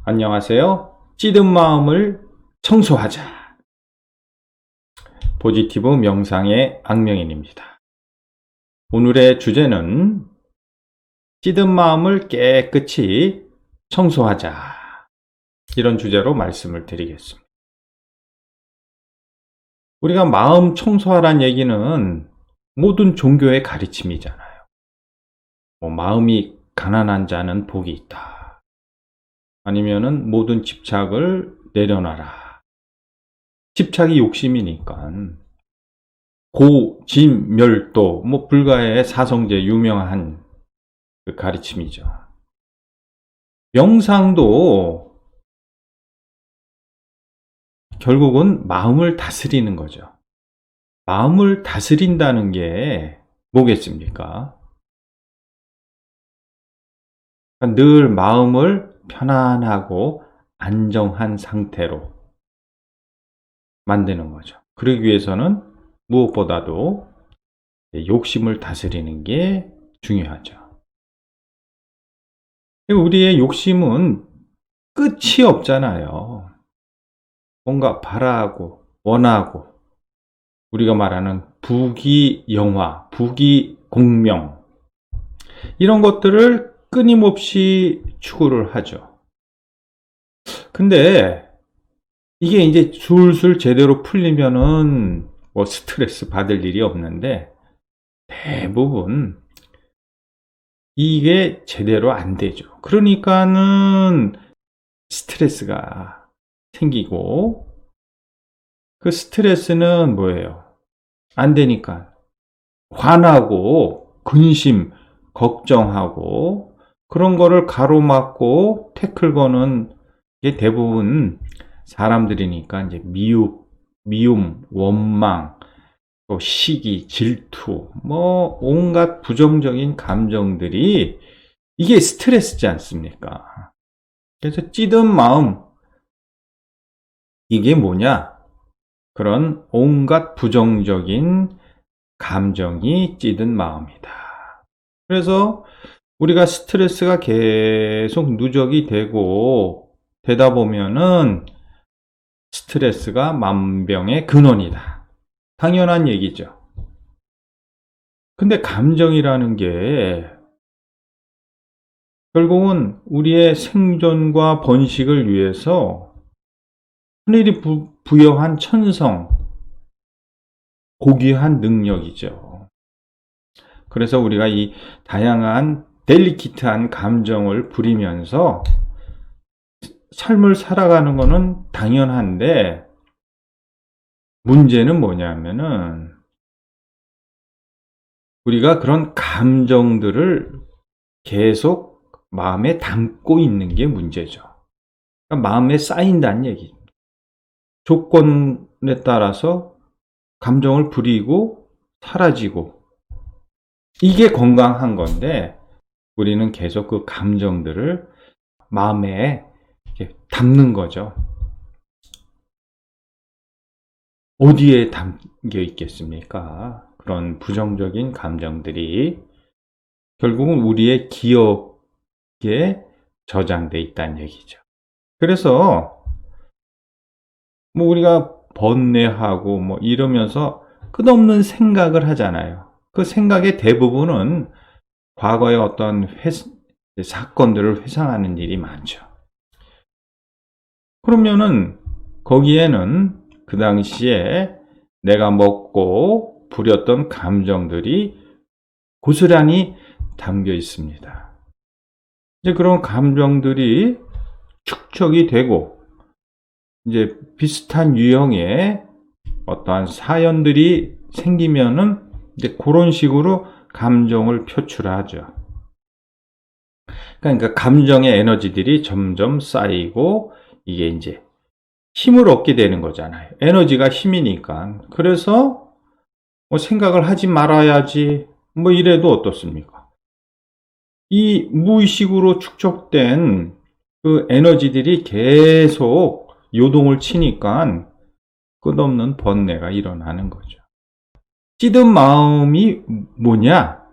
안녕하세요. 찌든 마음을 청소하자. 포지티브 명상의 악명인입니다. 오늘의 주제는 찌든 마음을 깨끗이 청소하자. 이런 주제로 말씀을 드리겠습니다. 우리가 마음 청소하란 얘기는 모든 종교의 가르침이잖아요. 마음이 가난한 자는 복이 있다. 아니면은 모든 집착을 내려놔라. 집착이 욕심이니까 고진멸도 불가의 사성제 유명한 그 가르침이죠. 명상도 결국은 마음을 다스리는 거죠. 마음을 다스린다는 게 뭐겠습니까? 늘 마음을 편안하고 안정한 상태로 만드는 거죠. 그러기 위해서는 무엇보다도 욕심을 다스리는 게 중요하죠. 우리의 욕심은 끝이 없잖아요. 뭔가 바라고 원하고 우리가 말하는 부귀영화, 부귀공명 이런 것들을 끊임없이 추구를 하죠. 근데 이게 이제 술술 제대로 풀리면은 스트레스 받을 일이 없는데 대부분 이게 제대로 안 되죠. 그러니까는 스트레스가 생기고 그 스트레스는 뭐예요? 안 되니까 화나고 근심, 걱정하고 그런 거를 가로막고 태클 거는 게 대부분 사람들이니까 이제 미움, 원망, 또 시기, 질투, 온갖 부정적인 감정들이 이게 스트레스지 않습니까? 그래서 찌든 마음, 이게 뭐냐? 그런 온갖 부정적인 감정이 찌든 마음이다. 그래서 우리가 스트레스가 계속 누적이 되다 보면은 스트레스가 만병의 근원이다. 당연한 얘기죠. 근데 감정이라는 게 결국은 우리의 생존과 번식을 위해서 하늘이 부여한 천성, 고귀한 능력이죠. 그래서 우리가 이 다양한 델리키트한 감정을 부리면서 삶을 살아가는 것은 당연한데 문제는 뭐냐면은 우리가 그런 감정들을 계속 마음에 담고 있는 게 문제죠. 그러니까 마음에 쌓인다는 얘기입니다. 조건에 따라서 감정을 부리고 사라지고 이게 건강한 건데 우리는 계속 그 감정들을 마음에 담는 거죠. 어디에 담겨 있겠습니까? 그런 부정적인 감정들이 결국은 우리의 기억에 저장돼 있다는 얘기죠. 그래서 우리가 번뇌하고 이러면서 끝없는 생각을 하잖아요. 그 생각의 대부분은 과거의 어떤 사건들을 회상하는 일이 많죠. 그러면은 거기에는 그 당시에 내가 먹고 부렸던 감정들이 고스란히 담겨 있습니다. 이제 그런 감정들이 축적이 되고 이제 비슷한 유형의 어떠한 사연들이 생기면은 이제 그런 식으로 감정을 표출하죠. 그러니까 감정의 에너지들이 점점 쌓이고 이게 이제 힘을 얻게 되는 거잖아요. 에너지가 힘이니까. 그래서 생각을 하지 말아야지 이래도 어떻습니까? 이 무의식으로 축적된 그 에너지들이 계속 요동을 치니까 끝없는 번뇌가 일어나는 거죠. 찌든 마음이 뭐냐?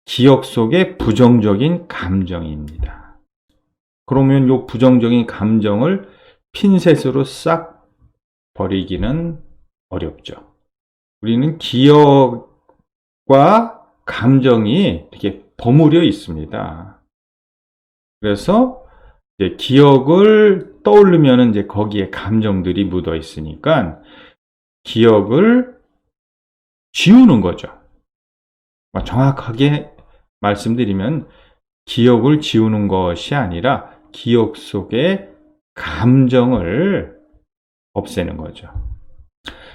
기억 속의 부정적인 감정입니다. 그러면 요 부정적인 감정을 핀셋으로 싹 버리기는 어렵죠. 우리는 기억과 감정이 이렇게 버무려 있습니다. 그래서 이제 기억을 떠올리면 이제 거기에 감정들이 묻어 있으니까 기억을 지우는 거죠. 정확하게 말씀드리면 기억을 지우는 것이 아니라 기억 속의 감정을 없애는 거죠.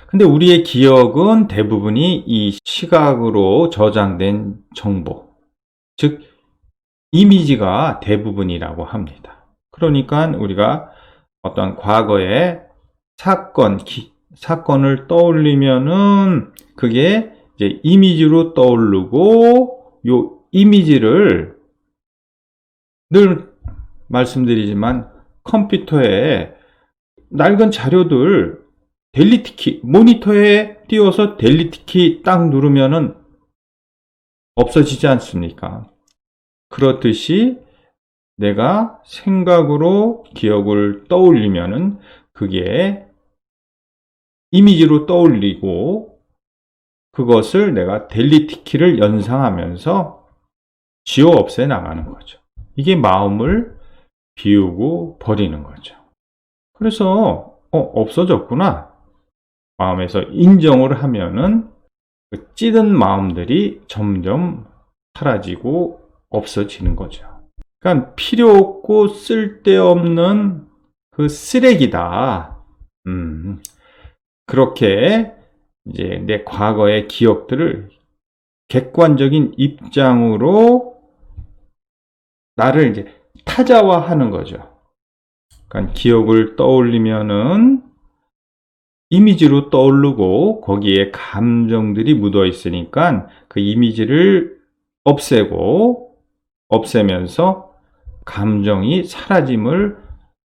근데 우리의 기억은 대부분이 이 시각으로 저장된 정보, 즉 이미지가 대부분이라고 합니다. 그러니까 우리가 어떤 과거의 사건을 떠올리면은 그게 이제 이미지로 떠오르고 요 이미지를 늘 말씀드리지만 컴퓨터에 낡은 자료들 델리트 키, 모니터에 띄워서 델리트 키 딱 누르면은 없어지지 않습니까? 그렇듯이 내가 생각으로 기억을 떠올리면은 그게 이미지로 떠올리고 그것을 내가 델리트 키를 연상하면서 지워 없애 나가는 거죠. 이게 마음을 비우고 버리는 거죠. 그래서 없어졌구나. 마음에서 인정을 하면은 그 찌든 마음들이 점점 사라지고 없어지는 거죠. 그러니까 필요 없고 쓸데없는 그 쓰레기다. 그렇게 이제 내 과거의 기억들을 객관적인 입장으로 나를 이제 타자화하는 거죠. 그러니까 기억을 떠올리면은 이미지로 떠오르고 거기에 감정들이 묻어 있으니까 그 이미지를 없애면서 감정이 사라짐을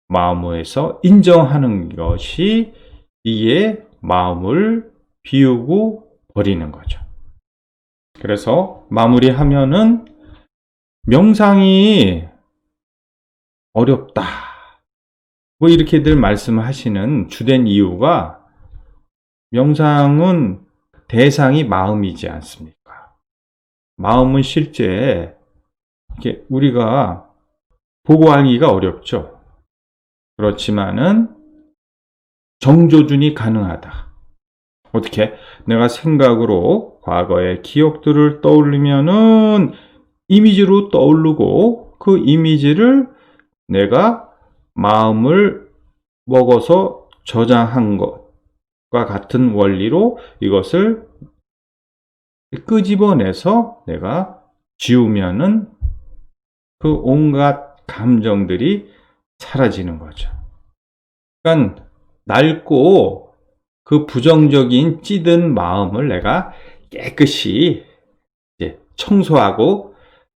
마음에서 인정하는 것이 이게 마음을 비우고 버리는 거죠. 그래서 마무리하면은 명상이 어렵다. 뭐 이렇게들 말씀하시는 주된 이유가 명상은 대상이 마음이지 않습니까? 마음은 실제 이렇게 우리가 보고 알기가 어렵죠. 그렇지만은 정조준이 가능하다. 어떻게? 내가 생각으로 과거의 기억들을 떠올리면은 이미지로 떠오르고 그 이미지를 내가 마음을 먹어서 저장한 것과 같은 원리로 이것을 끄집어내서 내가 지우면은 그 온갖 감정들이 사라지는 거죠. 그러니까 낡고 그 부정적인 찌든 마음을 내가 깨끗이 이제 청소하고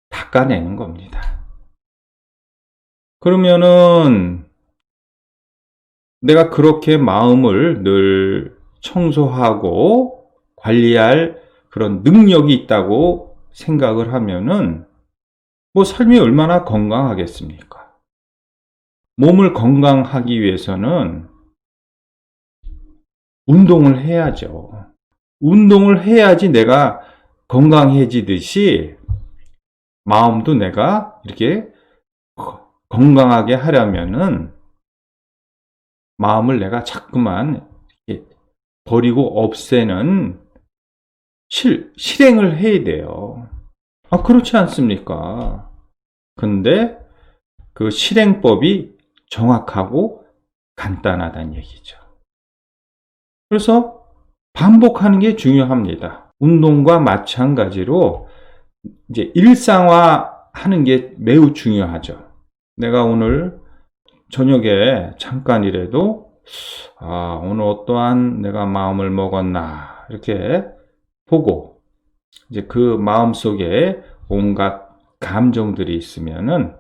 닦아내는 겁니다. 그러면은 내가 그렇게 마음을 늘 청소하고 관리할 그런 능력이 있다고 생각을 하면은 뭐 삶이 얼마나 건강하겠습니까? 몸을 건강하기 위해서는 운동을 해야죠. 운동을 해야지 내가 건강해지듯이 마음도 내가 이렇게 건강하게 하려면은 마음을 내가 자꾸만 버리고 없애는 실행을 해야 돼요. 그렇지 않습니까? 근데 그 실행법이 정확하고 간단하다는 얘기죠. 그래서 반복하는 게 중요합니다. 운동과 마찬가지로 이제 일상화하는 게 매우 중요하죠. 내가 오늘 저녁에 잠깐이라도 오늘 어떠한 내가 마음을 먹었나 이렇게 보고 이제 그 마음 속에 온갖 감정들이 있으면은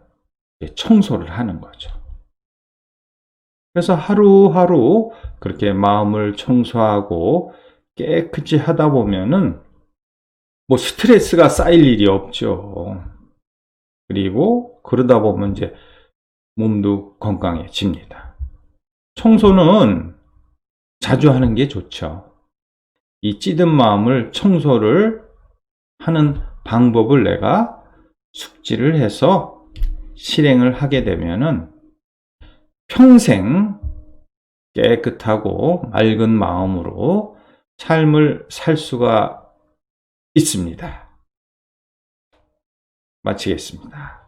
청소를 하는 거죠. 그래서 하루하루 그렇게 마음을 청소하고 깨끗이 하다 보면은 뭐 스트레스가 쌓일 일이 없죠. 그리고 그러다 보면 이제 몸도 건강해집니다. 청소는 자주 하는 게 좋죠. 이 찌든 마음을 청소를 하는 방법을 내가 숙지를 해서 실행을 하게 되면은 평생 깨끗하고 맑은 마음으로 삶을 살 수가 있습니다. 마치겠습니다.